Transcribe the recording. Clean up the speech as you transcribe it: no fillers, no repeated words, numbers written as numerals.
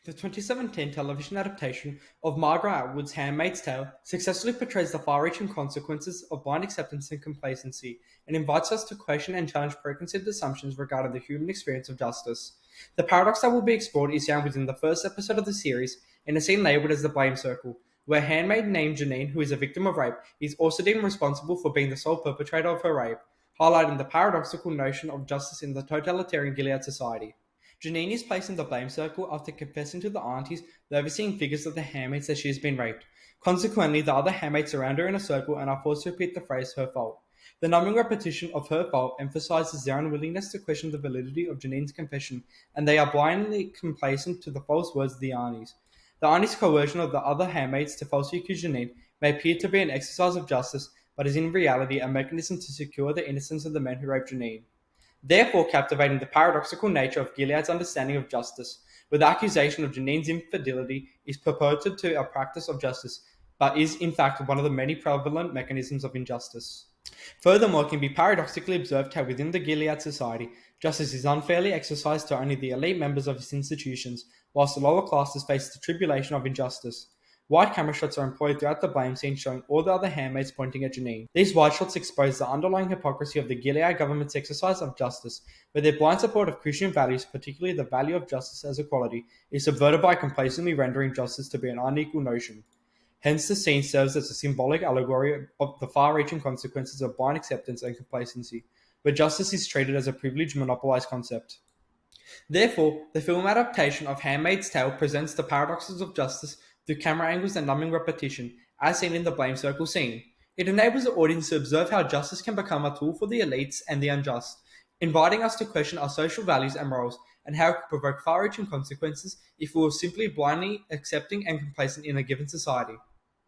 The 2017 television adaptation of Margaret Atwood's Handmaid's Tale successfully portrays the far-reaching consequences of blind acceptance and complacency, and invites us to question and challenge preconceived assumptions regarding the human experience of justice. The paradox that will be explored is found within the first episode of the series, in a scene labelled as the Blame Circle, where a handmaid named Janine, who is a victim of rape, is also deemed responsible for being the sole perpetrator of her rape, highlighting the paradoxical notion of justice in the totalitarian Gilead society. Janine is placed in the blame circle after confessing to the aunties, the overseeing figures of the handmaids, that she has been raped. Consequently, the other handmaids surround her in a circle and are forced to repeat the phrase "her fault." The numbing repetition of "her fault" emphasizes their unwillingness to question the validity of Janine's confession, and they are blindly complacent to the false words of the aunties. The aunties' coercion of the other handmaids to falsely accuse Janine may appear to be an exercise of justice, but is in reality a mechanism to secure the innocence of the men who raped Janine, therefore captivating the paradoxical nature of Gilead's understanding of justice, where the accusation of Janine's infidelity is purported to a practice of justice, but is in fact one of the many prevalent mechanisms of injustice. Furthermore, it can be paradoxically observed how within the Gilead society, justice is unfairly exercised to only the elite members of its institutions, whilst the lower classes face the tribulation of injustice. Wide camera shots are employed throughout the blame scene, showing all the other handmaids pointing at Janine. These wide shots expose the underlying hypocrisy of the Gilead government's exercise of justice, where their blind support of Christian values, particularly the value of justice as equality, is subverted by complacently rendering justice to be an unequal notion. Hence, the scene serves as a symbolic allegory of the far-reaching consequences of blind acceptance and complacency, where justice is treated as a privileged, monopolized concept. Therefore, the film adaptation of Handmaid's Tale presents the paradoxes of justice through camera angles and numbing repetition, as seen in the blame circle scene. It enables the audience to observe how justice can become a tool for the elites and the unjust, inviting us to question our social values and morals, and how it could provoke far-reaching consequences if we were simply blindly accepting and complacent in a given society.